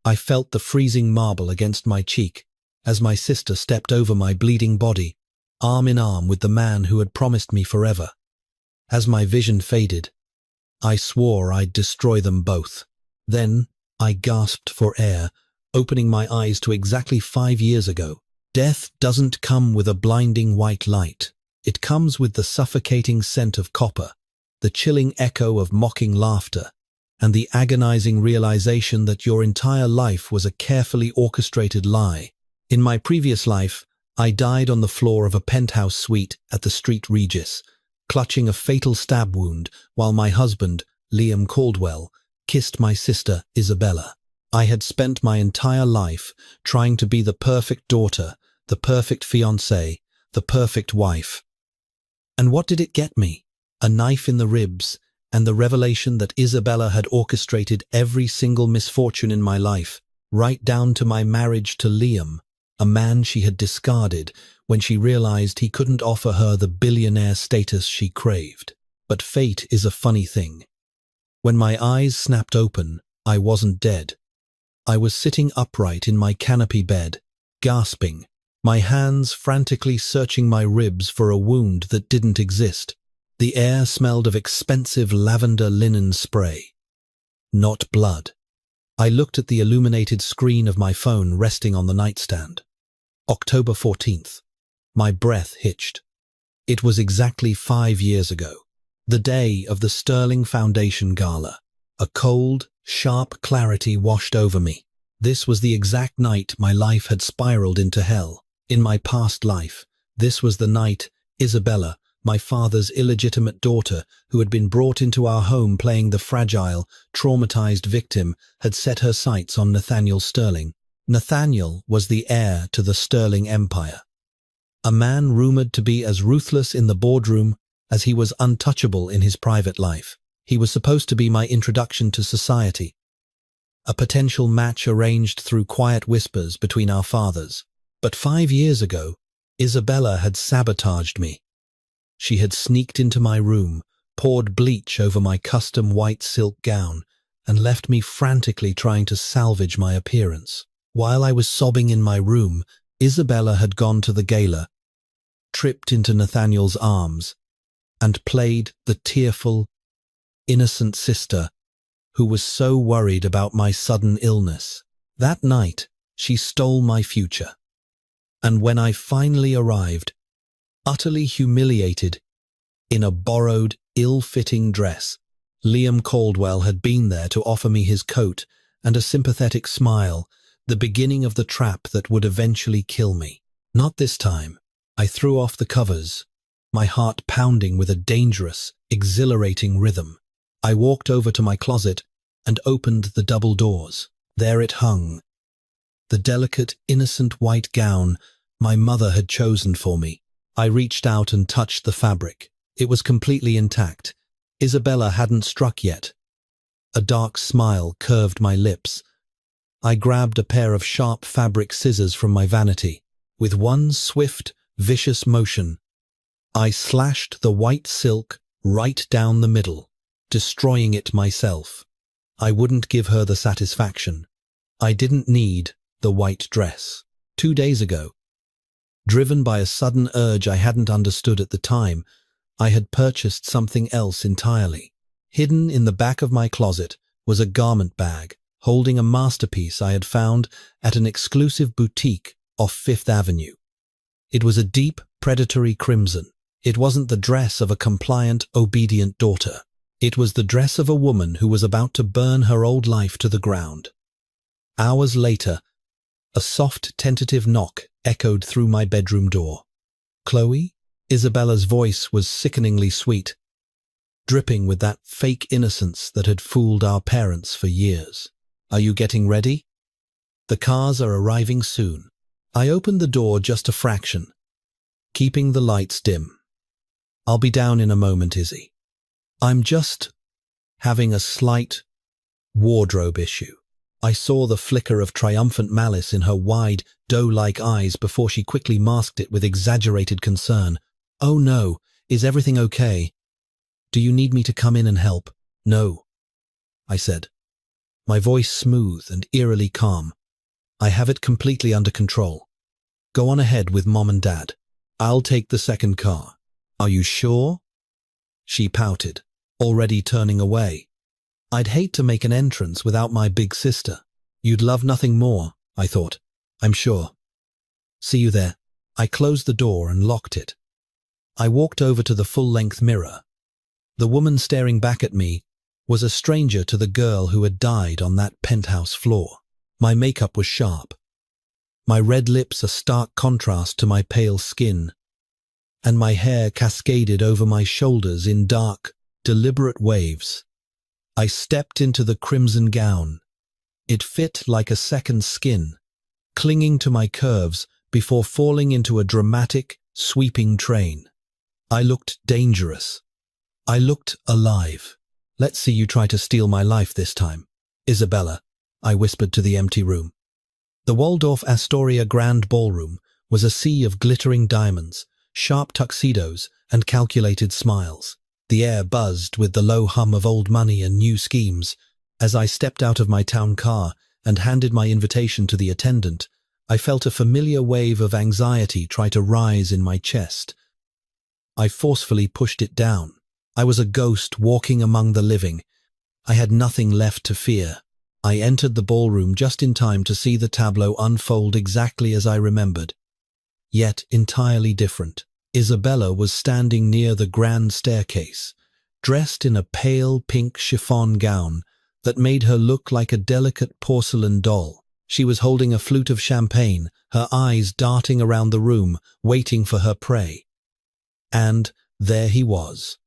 I felt the freezing marble against my cheek as my sister stepped over my bleeding body, arm in arm with the man who had promised me forever. As my vision faded, I swore I'd destroy them both. Then I gasped for air, opening my eyes to exactly 5 years ago. Death doesn't come with a blinding white light. It comes with the suffocating scent of copper, the chilling echo of mocking laughter, and the agonizing realization that your entire life was a carefully orchestrated lie. In my previous life, I died on the floor of a penthouse suite at the Street Regis, clutching a fatal stab wound while my husband, Liam Caldwell, kissed my sister, Isabella. I had spent my entire life trying to be the perfect daughter, the perfect fiancée, the perfect wife. And what did it get me? A knife in the ribs, and the revelation that Isabella had orchestrated every single misfortune in my life, right down to my marriage to Liam, a man she had discarded when she realized he couldn't offer her the billionaire status she craved. But fate is a funny thing. When my eyes snapped open, I wasn't dead. I was sitting upright in my canopy bed, gasping, my hands frantically searching my ribs for a wound that didn't exist. The air smelled of expensive lavender linen spray. Not blood. I looked at the illuminated screen of my phone resting on the nightstand. October 14th. My breath hitched. It was exactly 5 years ago, the day of the Sterling Foundation Gala. A cold, sharp clarity washed over me. This was the exact night my life had spiraled into hell. In my past life, this was the night Isabella, my father's illegitimate daughter, who had been brought into our home playing the fragile, traumatized victim, had set her sights on Nathaniel Sterling. Nathaniel was the heir to the Sterling Empire. A man rumored to be as ruthless in the boardroom as he was untouchable in his private life. He was supposed to be my introduction to society, a potential match arranged through quiet whispers between our fathers. But 5 years ago, Isabella had sabotaged me. She had sneaked into my room, poured bleach over my custom white silk gown, and left me frantically trying to salvage my appearance. While I was sobbing in my room, Isabella had gone to the gala, tripped into Nathaniel's arms, and played the tearful, innocent sister who was so worried about my sudden illness. That night, she stole my future. And when I finally arrived, utterly humiliated, in a borrowed, ill-fitting dress, Liam Caldwell had been there to offer me his coat and a sympathetic smile, the beginning of the trap that would eventually kill me. Not this time. I threw off the covers, my heart pounding with a dangerous, exhilarating rhythm. I walked over to my closet and opened the double doors. There it hung, the delicate, innocent white gown my mother had chosen for me. I reached out and touched the fabric. It was completely intact. Isabella hadn't struck yet. A dark smile curved my lips. I grabbed a pair of sharp fabric scissors from my vanity. With one swift, vicious motion, I slashed the white silk right down the middle, destroying it myself. I wouldn't give her the satisfaction. I didn't need the white dress. 2 days ago, driven by a sudden urge I hadn't understood at the time, I had purchased something else entirely. Hidden in the back of my closet was a garment bag, holding a masterpiece I had found at an exclusive boutique off Fifth Avenue. It was a deep, predatory crimson. It wasn't the dress of a compliant, obedient daughter. It was the dress of a woman who was about to burn her old life to the ground. Hours later, a soft, tentative knock echoed through my bedroom door. Chloe? Isabella's voice was sickeningly sweet, dripping with that fake innocence that had fooled our parents for years. Are you getting ready? The cars are arriving soon. I opened the door just a fraction, keeping the lights dim. I'll be down in a moment, Izzy. I'm just having a slight wardrobe issue. I saw the flicker of triumphant malice in her wide, doe-like eyes before she quickly masked it with exaggerated concern. Oh no, is everything okay? Do you need me to come in and help? No, I said, my voice smooth and eerily calm. "I have it completely under control. Go on ahead with Mom and Dad. I'll take the second car. Are you sure?" She pouted, already turning away. I'd hate to make an entrance without my big sister. "You'd love nothing more," I thought. "I'm sure. See you there." I closed the door and locked it. I walked over to the full-length mirror. The woman staring back at me was a stranger to the girl who had died on that penthouse floor. My makeup was sharp, my red lips a stark contrast to my pale skin, and my hair cascaded over my shoulders in dark, deliberate waves. I stepped into the crimson gown. It fit like a second skin, clinging to my curves before falling into a dramatic, sweeping train. I looked dangerous. I looked alive. "Let's see you try to steal my life this time, Isabella," I whispered to the empty room. The Waldorf Astoria Grand Ballroom was a sea of glittering diamonds, sharp tuxedos, and calculated smiles. The air buzzed with the low hum of old money and new schemes. As I stepped out of my town car and handed my invitation to the attendant, I felt a familiar wave of anxiety try to rise in my chest. I forcefully pushed it down. I was a ghost walking among the living. I had nothing left to fear. I entered the ballroom just in time to see the tableau unfold exactly as I remembered, yet entirely different. Isabella was standing near the grand staircase, dressed in a pale pink chiffon gown that made her look like a delicate porcelain doll. She was holding a flute of champagne, her eyes darting around the room, waiting for her prey. And there he was,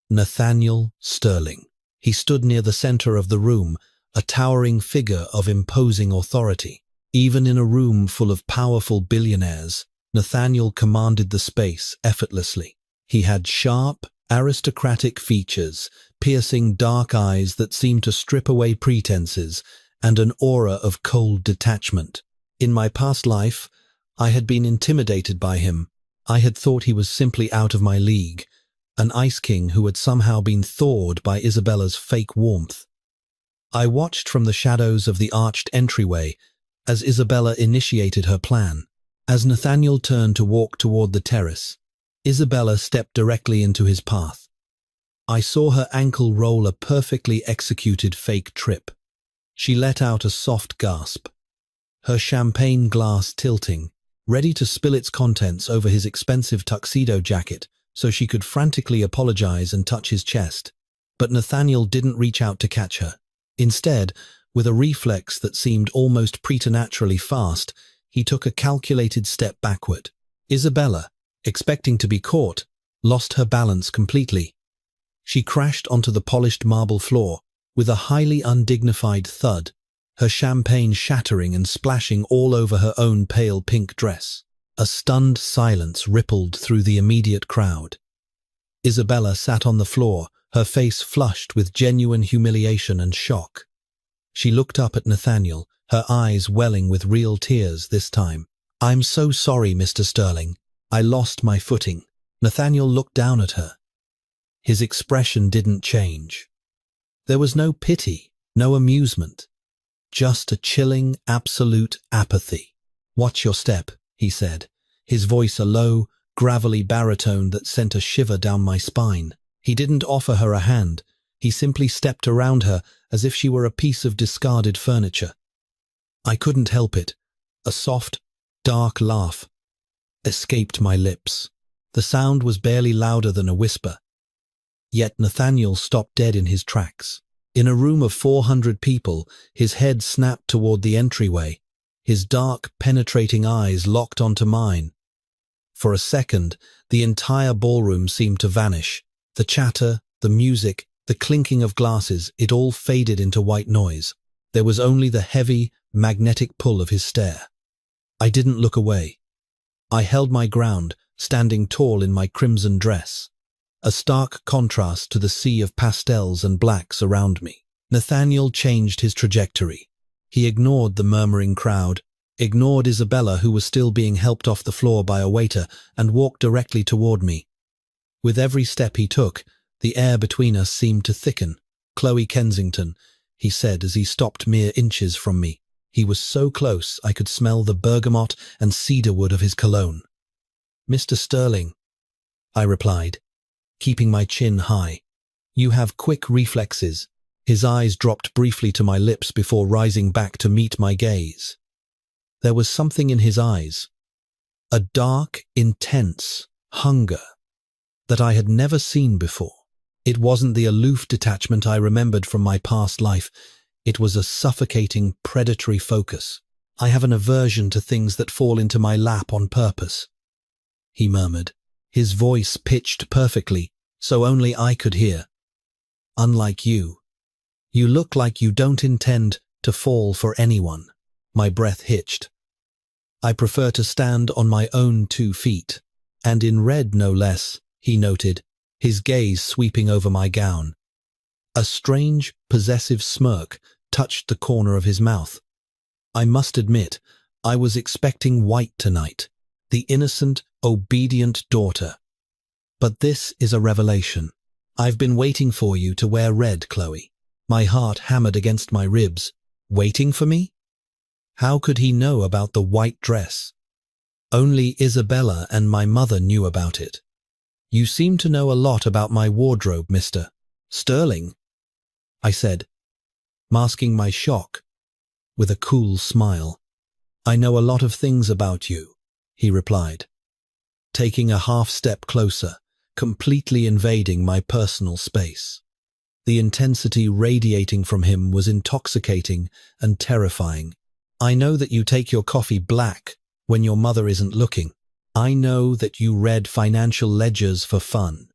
Nathaniel Sterling. He stood near the center of the room, a towering figure of imposing authority. Even in a room full of powerful billionaires, Nathaniel commanded the space effortlessly. He had sharp, aristocratic features, piercing dark eyes that seemed to strip away pretenses, and an aura of cold detachment. In my past life, I had been intimidated by him. I had thought he was simply out of my league, an ice king who had somehow been thawed by Isabella's fake warmth. I watched from the shadows of the arched entryway as Isabella initiated her plan. As Nathaniel turned to walk toward the terrace, Isabella stepped directly into his path. I saw her ankle roll a perfectly executed fake trip. She let out a soft gasp, her champagne glass tilting, ready to spill its contents over his expensive tuxedo jacket so she could frantically apologize and touch his chest. But Nathaniel didn't reach out to catch her. Instead, with a reflex that seemed almost preternaturally fast, he took a calculated step backward. Isabella, expecting to be caught, lost her balance completely. She crashed onto the polished marble floor with a highly undignified thud, her champagne shattering and splashing all over her own pale pink dress. A stunned silence rippled through the immediate crowd. Isabella sat on the floor, her face flushed with genuine humiliation and shock. She looked up at Nathaniel, her eyes welling with real tears this time. "I'm so sorry, Mr. Sterling. I lost my footing." Nathaniel looked down at her. His expression didn't change. There was no pity, no amusement, just a chilling, absolute apathy. "Watch your step," he said, his voice a low, gravelly baritone that sent a shiver down my spine. He didn't offer her a hand. He simply stepped around her as if she were a piece of discarded furniture. I couldn't help it. A soft, dark laugh escaped my lips. The sound was barely louder than a whisper. Yet Nathaniel stopped dead in his tracks. In a room of 400 people, his head snapped toward the entryway, his dark, penetrating eyes locked onto mine. For a second, the entire ballroom seemed to vanish. The chatter, the music, the clinking of glasses, it all faded into white noise. There was only the heavy, magnetic pull of his stare. I didn't look away. I held my ground, standing tall in my crimson dress, a stark contrast to the sea of pastels and blacks around me. Nathaniel changed his trajectory. He ignored the murmuring crowd, ignored Isabella, who was still being helped off the floor by a waiter, and walked directly toward me. With every step he took, the air between us seemed to thicken. "Chloe Kensington," he said as he stopped mere inches from me. He was so close I could smell the bergamot and cedarwood of his cologne. "Mr. Sterling," I replied, keeping my chin high. "You have quick reflexes." His eyes dropped briefly to my lips before rising back to meet my gaze. There was something in his eyes, a dark, intense hunger that I had never seen before. It wasn't the aloof detachment I remembered from my past life. It was a suffocating, predatory focus. "I have an aversion to things that fall into my lap on purpose," he murmured, his voice pitched perfectly, so only I could hear. "Unlike you. You look like you don't intend to fall for anyone." My breath hitched. "I prefer to stand on my own 2 feet, and in red no less," he noted, his gaze sweeping over my gown. A strange, possessive smirk touched the corner of his mouth. I must admit, I was expecting white tonight, the innocent, obedient daughter. But this is a revelation. "I've been waiting for you to wear red, Chloe." My heart hammered against my ribs. Waiting for me? How could he know about the white dress? Only Isabella and my mother knew about it. "You seem to know a lot about my wardrobe, Mr. Sterling," I said, masking my shock with a cool smile. "I know a lot of things about you," he replied, taking a half step closer, completely invading my personal space. The intensity radiating from him was intoxicating and terrifying. "I know that you take your coffee black when your mother isn't looking. I know that you read financial ledgers for fun.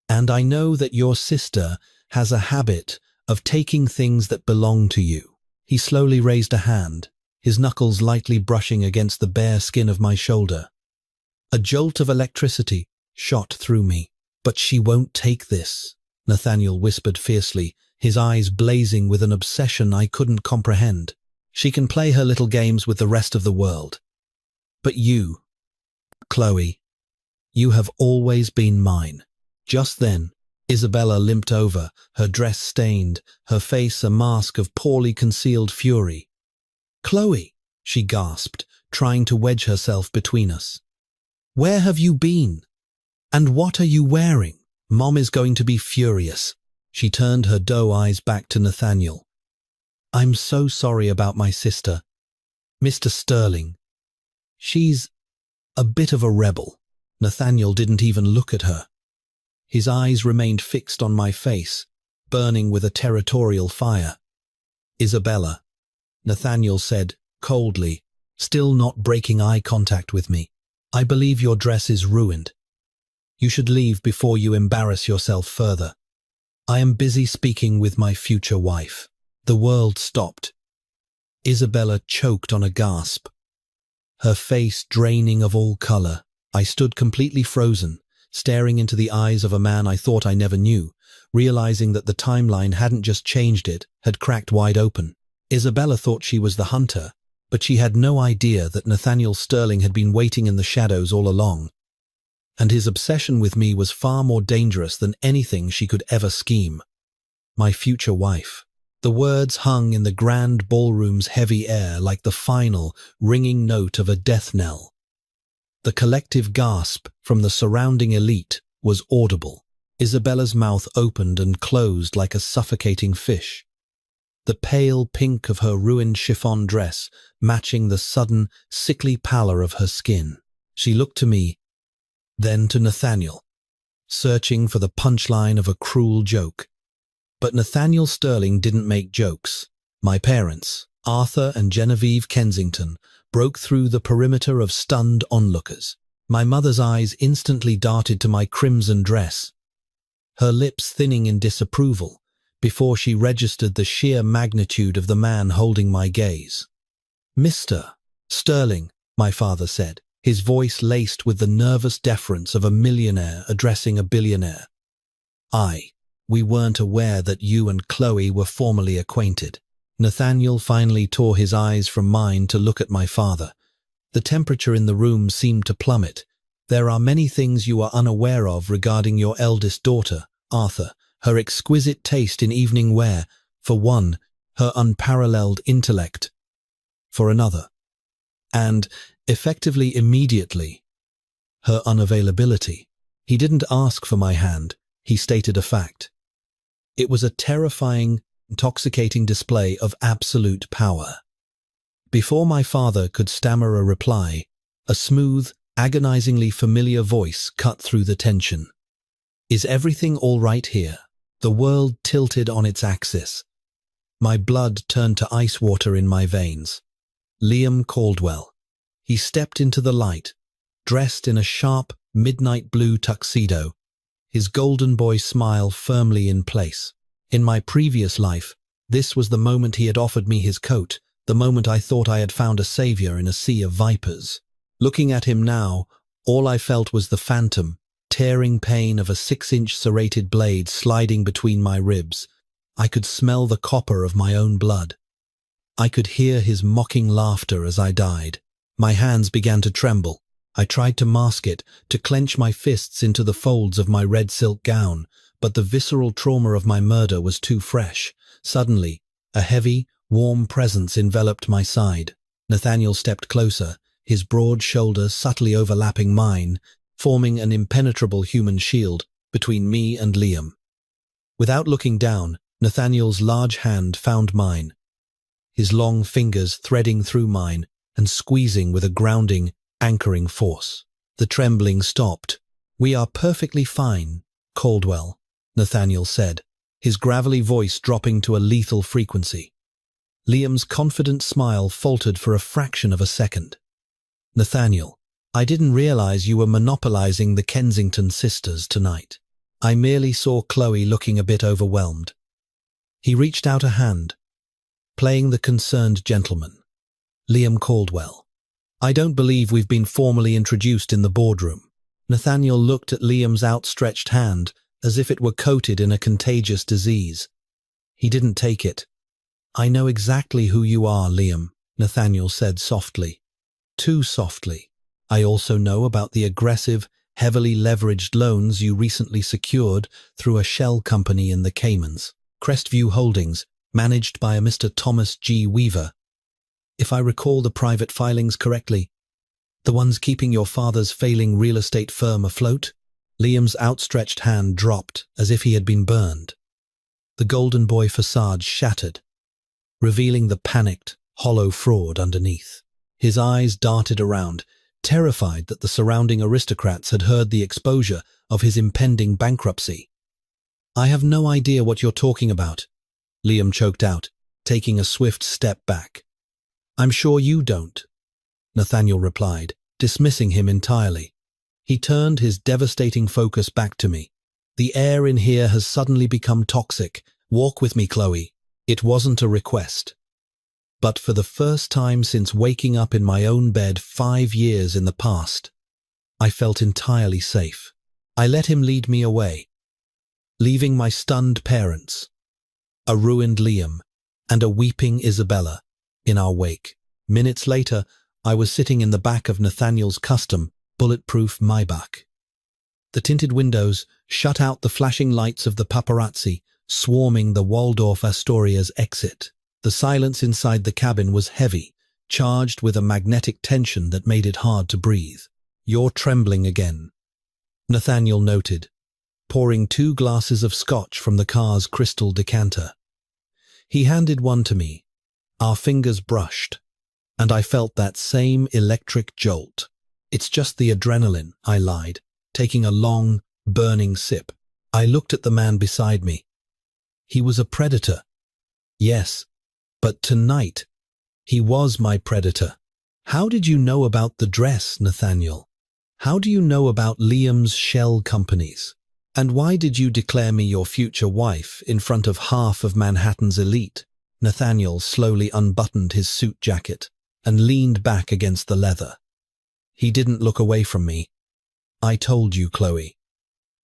And I know that your sister has a habit of taking things that belong to you." He slowly raised a hand, his knuckles lightly brushing against the bare skin of my shoulder. A jolt of electricity shot through me. "But she won't take this," Nathaniel whispered fiercely, his eyes blazing with an obsession I couldn't comprehend. "She can play her little games with the rest of the world. But you, Chloe, you have always been mine." Just then, Isabella limped over, her dress stained, her face a mask of poorly concealed fury. "Chloe," she gasped, trying to wedge herself between us. "Where have you been? And what are you wearing? Mom is going to be furious." She turned her doe eyes back to Nathaniel. "I'm so sorry about my sister, Mr. Sterling. She's a bit of a rebel." Nathaniel didn't even look at her. His eyes remained fixed on my face, burning with a territorial fire. "Isabella," Nathaniel said coldly, still not breaking eye contact with me, "I believe your dress is ruined. You should leave before you embarrass yourself further. I am busy speaking with my future wife." The world stopped. Isabella choked on a gasp, her face draining of all color. I stood completely frozen, staring into the eyes of a man I thought I never knew, realizing that the timeline hadn't just changed, it had cracked wide open. Isabella thought she was the hunter, but she had no idea that Nathaniel Sterling had been waiting in the shadows all along. And his obsession with me was far more dangerous than anything she could ever scheme. My future wife. The words hung in the grand ballroom's heavy air like the final, ringing note of a death knell. The collective gasp from the surrounding elite was audible. Isabella's mouth opened and closed like a suffocating fish, the pale pink of her ruined chiffon dress matching the sudden, sickly pallor of her skin. She looked to me, then to Nathaniel, searching for the punchline of a cruel joke. But Nathaniel Sterling didn't make jokes. My parents, Arthur and Genevieve Kensington, broke through the perimeter of stunned onlookers. My mother's eyes instantly darted to my crimson dress, her lips thinning in disapproval before she registered the sheer magnitude of the man holding my gaze. "Mr. Sterling," my father said, his voice laced with the nervous deference of a millionaire addressing a billionaire. We weren't aware that you and Chloe were formally acquainted." Nathaniel finally tore his eyes from mine to look at my father. The temperature in the room seemed to plummet. "There are many things you are unaware of regarding your eldest daughter, Arthur. Her exquisite taste in evening wear, For one, her unparalleled intellect. For another, and, effectively immediately, her unavailability. He didn't ask for my hand, he stated a fact. It was a terrifying, intoxicating display of absolute power. Before my father could stammer a reply, a smooth, agonizingly familiar voice cut through the tension. "Is everything all right here?" The world tilted on its axis. My blood turned to ice water in my veins. Liam Caldwell. He stepped into the light, dressed in a sharp, midnight blue tuxedo, his golden boy smile firmly in place. In my previous life, this was the moment he had offered me his coat, the moment I thought I had found a savior in a sea of vipers. Looking at him now, all I felt was the phantom, tearing pain of a 6-inch serrated blade sliding between my ribs. I could smell the copper of my own blood. I could hear his mocking laughter as I died. My hands began to tremble. I tried to mask it, to clench my fists into the folds of my red silk gown, but the visceral trauma of my murder was too fresh. Suddenly, a heavy, warm presence enveloped my side. Nathaniel stepped closer, his broad shoulders subtly overlapping mine, forming an impenetrable human shield between me and Liam. Without looking down, Nathaniel's large hand found mine, his long fingers threading through mine and squeezing with a grounding, anchoring force. The trembling stopped. "We are perfectly fine, Caldwell," Nathaniel said, his gravelly voice dropping to a lethal frequency. Liam's confident smile faltered for a fraction of a second. "Nathaniel, I didn't realize you were monopolizing the Kensington sisters tonight. I merely saw Chloe looking a bit overwhelmed." He reached out a hand, playing the concerned gentleman. "Liam Caldwell. I don't believe we've been formally introduced in the boardroom." Nathaniel looked at Liam's outstretched hand as if it were coated in a contagious disease. He didn't take it. "I know exactly who you are, Liam," Nathaniel said softly. Too softly. "I also know about the aggressive, heavily leveraged loans you recently secured through a shell company in the Caymans, Crestview Holdings, managed by a Mr. Thomas G. Weaver. If I recall the private filings correctly, the ones keeping your father's failing real estate firm afloat." Liam's outstretched hand dropped as if he had been burned. The golden boy facade shattered, revealing the panicked, hollow fraud underneath. His eyes darted around, terrified that the surrounding aristocrats had heard the exposure of his impending bankruptcy. "I have no idea what you're talking about," Liam choked out, taking a swift step back. "I'm sure you don't," Nathaniel replied, dismissing him entirely. He turned his devastating focus back to me. "The air in here has suddenly become toxic. Walk with me, Chloe." It wasn't a request. But for the first time since waking up in my own bed 5 years in the past, I felt entirely safe. I let him lead me away, leaving my stunned parents, a ruined Liam, and a weeping Isabella in our wake. Minutes later, I was sitting in the back of Nathaniel's custom, bulletproof Maybach. The tinted windows shut out the flashing lights of the paparazzi, swarming the Waldorf Astoria's exit. The silence inside the cabin was heavy, charged with a magnetic tension that made it hard to breathe. "You're trembling again," Nathaniel noted, pouring 2 glasses of scotch from the car's crystal decanter. He handed one to me. Our fingers brushed, and I felt that same electric jolt. "It's just the adrenaline," I lied, taking a long, burning sip. I looked at the man beside me. He was a predator. Yes, but tonight, he was my predator. "How did you know about the dress, Nathaniel? How do you know about Liam's shell companies? And why did you declare me your future wife in front of half of Manhattan's elite?" Nathaniel slowly unbuttoned his suit jacket and leaned back against the leather. He didn't look away from me. "I told you, Chloe.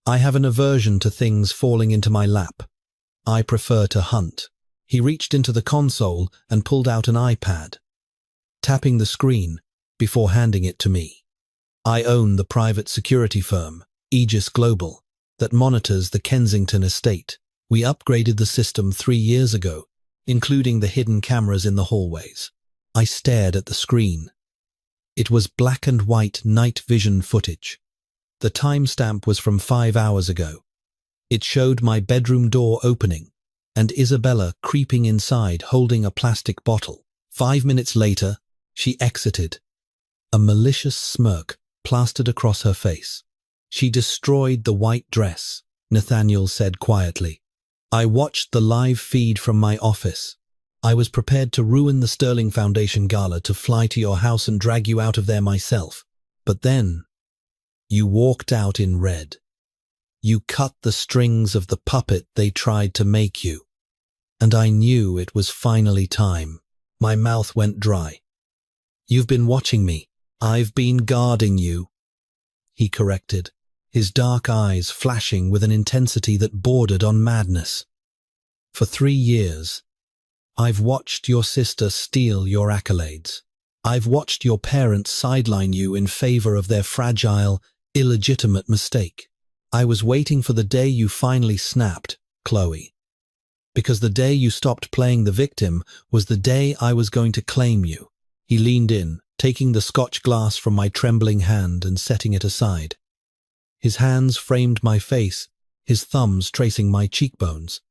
I have an aversion to things falling into my lap. I prefer to hunt." He reached into the console and pulled out an iPad, tapping the screen before handing it to me. "I own the private security firm, Aegis Global, that monitors the Kensington estate. We upgraded the system 3 years ago including the hidden cameras in the hallways. I stared at the screen. It was black and white night vision footage. The timestamp was from 5 hours ago. It showed my bedroom door opening and Isabella creeping inside holding a plastic bottle. 5 minutes later, she exited, a malicious smirk plastered across her face. She destroyed the white dress, Nathaniel said quietly. I watched the live feed from my office. I was prepared to ruin the Sterling Foundation gala, to fly to your house and drag you out of there myself. But then, you walked out in red. You cut the strings of the puppet they tried to make you. And I knew it was finally time. My mouth went dry. You've been watching me. I've been guarding you, he corrected, his dark eyes flashing with an intensity that bordered on madness. For 3 years, I've watched your sister steal your accolades. I've watched your parents sideline you in favor of their fragile, illegitimate mistake. I was waiting for the day you finally snapped, Chloe. Because the day you stopped playing the victim was the day I was going to claim you. He leaned in, taking the Scotch glass from my trembling hand and setting it aside. His hands framed my face, his thumbs tracing my cheekbones.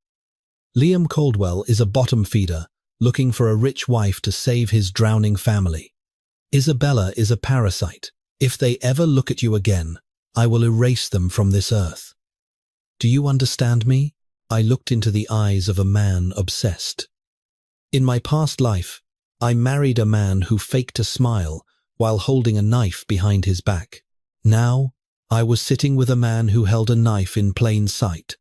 Liam Caldwell is a bottom feeder, looking for a rich wife to save his drowning family. Isabella is a parasite. If they ever look at you again, I will erase them from this earth. Do you understand me? I looked into the eyes of a man obsessed. In my past life, I married a man who faked a smile while holding a knife behind his back. Now, I was sitting with a man who held a knife in plain sight,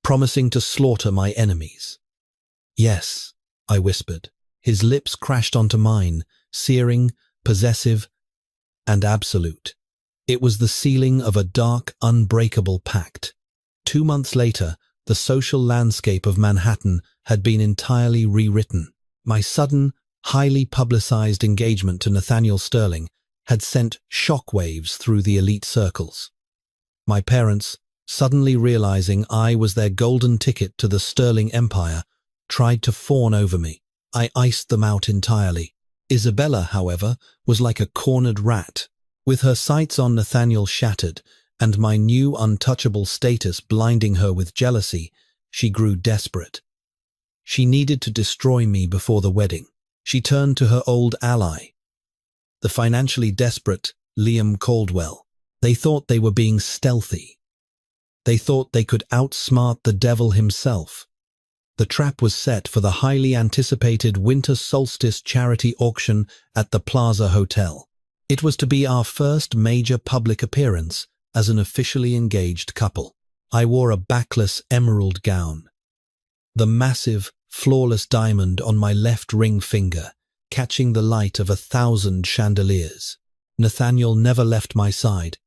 promising to slaughter my enemies. Yes, I whispered. His lips crashed onto mine, searing, possessive, and absolute. It was the sealing of a dark, unbreakable pact. 2 months later, the social landscape of Manhattan had been entirely rewritten. My sudden, highly publicized engagement to Nathaniel Sterling had sent shockwaves through the elite circles. My parents, suddenly realizing I was their golden ticket to the Sterling Empire, tried to fawn over me. I iced them out entirely. Isabella, however, was like a cornered rat. With her sights on Nathaniel shattered, and my new untouchable status blinding her with jealousy, she grew desperate. She needed to destroy me before the wedding. She turned to her old ally, the financially desperate Liam Caldwell. They thought they were being stealthy. They thought they could outsmart the devil himself. The trap was set for the highly anticipated winter solstice charity auction at the Plaza Hotel. It was to be our first major public appearance as an officially engaged couple. I wore a backless emerald gown. The massive, flawless diamond on my left ring finger, catching the light of 1,000 chandeliers. Nathaniel never left my side,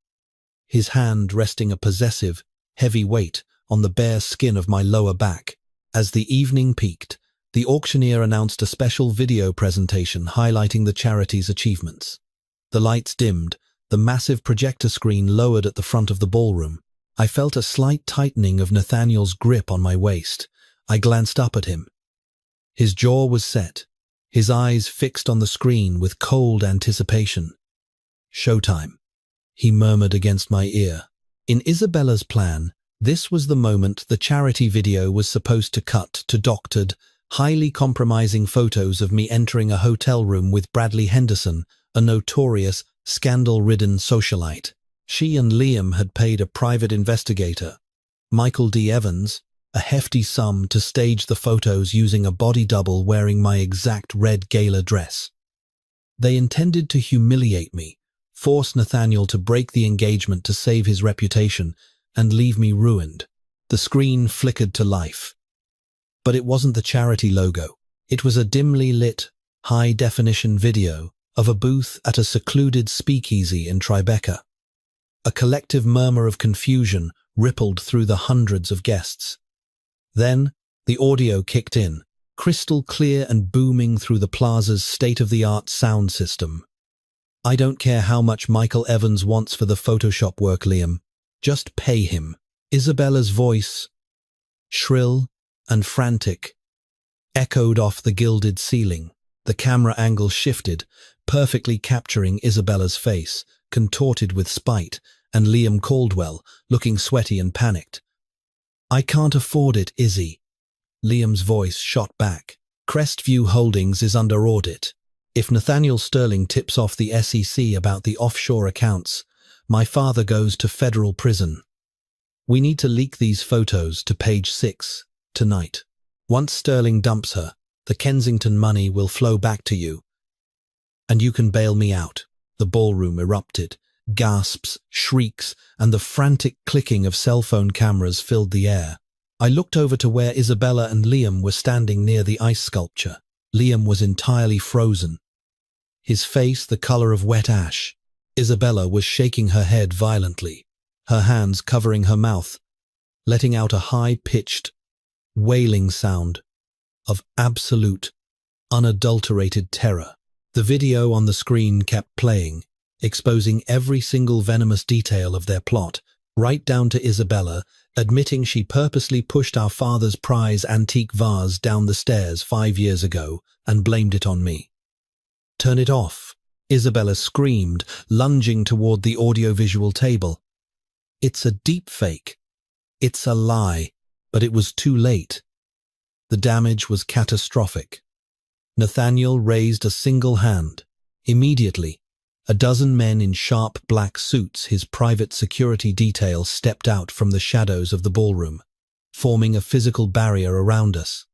his hand resting a possessive, heavy weight on the bare skin of my lower back. As the evening peaked, the auctioneer announced a special video presentation highlighting the charity's achievements. The lights dimmed, the massive projector screen lowered at the front of the ballroom. I felt a slight tightening of Nathaniel's grip on my waist. I glanced up at him. His jaw was set, his eyes fixed on the screen with cold anticipation. "Showtime," he murmured against my ear. In Isabella's plan, this was the moment the charity video was supposed to cut to doctored, highly compromising photos of me entering a hotel room with Bradley Henderson, a notorious, scandal-ridden socialite. She and Liam had paid a private investigator, Michael D. Evans, a hefty sum to stage the photos using a body double wearing my exact red gala dress. They intended to humiliate me, force Nathaniel to break the engagement to save his reputation, and leave me ruined. The screen flickered to life. But it wasn't the charity logo. It was a dimly lit, high-definition video of a booth at a secluded speakeasy in Tribeca. A collective murmur of confusion rippled through the hundreds of guests. Then, the audio kicked in, crystal clear and booming through the plaza's state-of-the-art sound system. "I don't care how much Michael Evans wants for the Photoshop work, Liam. Just pay him." Isabella's voice, shrill and frantic, echoed off the gilded ceiling. The camera angle shifted, perfectly capturing Isabella's face, contorted with spite, and Liam Caldwell, looking sweaty and panicked. "I can't afford it, Izzy." Liam's voice shot back. "Crestview Holdings is under audit. If Nathaniel Sterling tips off the SEC about the offshore accounts, my father goes to federal prison. We need to leak these photos to Page 6 tonight. Once Sterling dumps her, the Kensington money will flow back to you. And you can bail me out." The ballroom erupted. Gasps, shrieks, and the frantic clicking of cell phone cameras filled the air. I looked over to where Isabella and Liam were standing near the ice sculpture. Liam was entirely frozen, his face the color of wet ash. Isabella was shaking her head violently, her hands covering her mouth, letting out a high-pitched, wailing sound of absolute, unadulterated terror. The video on the screen kept playing, exposing every single venomous detail of their plot, right down to Isabella admitting she purposely pushed our father's prize antique vase down the stairs 5 years ago and blamed it on me. "Turn it off," Isabella screamed, lunging toward the audiovisual table. "It's a deepfake. It's a lie." But it was too late. The damage was catastrophic. Nathaniel raised a single hand. Immediately, a dozen men in sharp black suits, his private security detail, stepped out from the shadows of the ballroom, forming a physical barrier around us,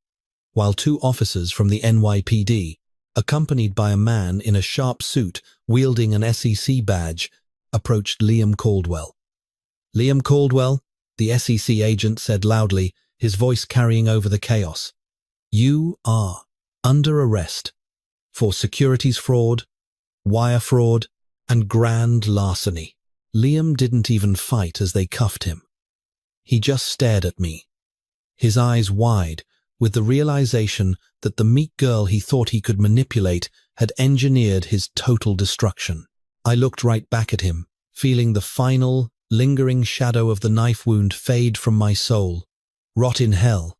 while 2 officers from the NYPD, accompanied by a man in a sharp suit wielding an SEC badge, approached Liam Caldwell. "Liam Caldwell," the SEC agent said loudly, his voice carrying over the chaos. "You are under arrest for securities fraud, wire fraud, and grand larceny." Liam didn't even fight as they cuffed him. He just stared at me, his eyes wide, with the realization that the meek girl he thought he could manipulate had engineered his total destruction. I looked right back at him, feeling the final, lingering shadow of the knife wound fade from my soul. "Rot in hell,"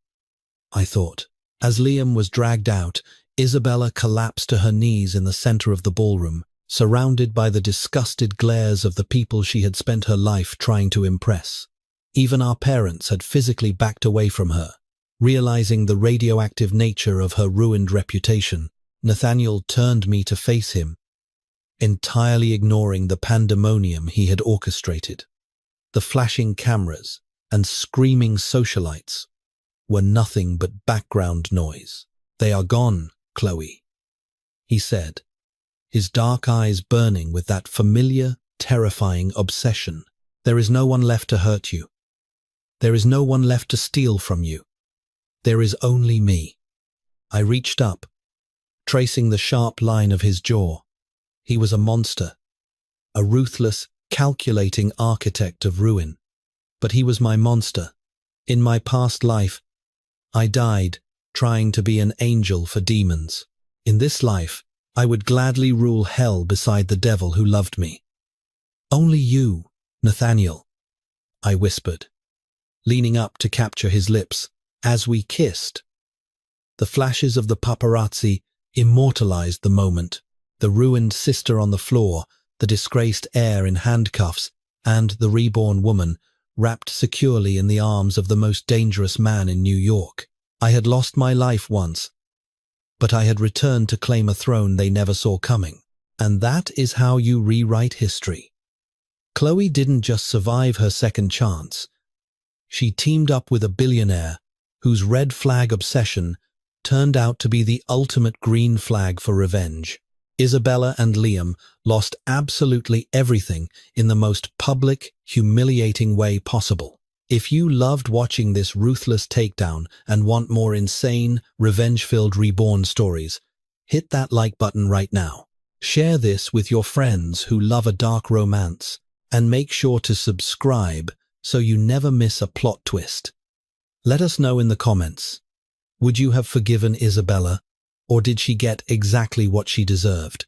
I thought. As Liam was dragged out, Isabella collapsed to her knees in the center of the ballroom, surrounded by the disgusted glares of the people she had spent her life trying to impress. Even our parents had physically backed away from her. Realizing the radioactive nature of her ruined reputation, Nathaniel turned me to face him, entirely ignoring the pandemonium he had orchestrated. The flashing cameras and screaming socialites were nothing but background noise. "They are gone, Chloe," he said, his dark eyes burning with that familiar, terrifying obsession. "There is no one left to hurt you. There is no one left to steal from you. There is only me." I reached up, tracing the sharp line of his jaw. He was a monster, a ruthless, calculating architect of ruin. But he was my monster. In my past life, I died trying to be an angel for demons. In this life, I would gladly rule hell beside the devil who loved me. "Only you, Nathaniel," I whispered, leaning up to capture his lips. As we kissed, the flashes of the paparazzi immortalized the moment. The ruined sister on the floor, the disgraced heir in handcuffs, and the reborn woman wrapped securely in the arms of the most dangerous man in New York. I had lost my life once, but I had returned to claim a throne they never saw coming. And that is how you rewrite history. Chloe didn't just survive her second chance. She teamed up with a billionaire whose red flag obsession turned out to be the ultimate green flag for revenge. Isabella and Liam lost absolutely everything in the most public, humiliating way possible. If you loved watching this ruthless takedown and want more insane, revenge-filled Reborn stories, hit that like button right now. Share this with your friends who love a dark romance, and make sure to subscribe so you never miss a plot twist. Let us know in the comments. Would you have forgiven Isabella, or did she get exactly what she deserved?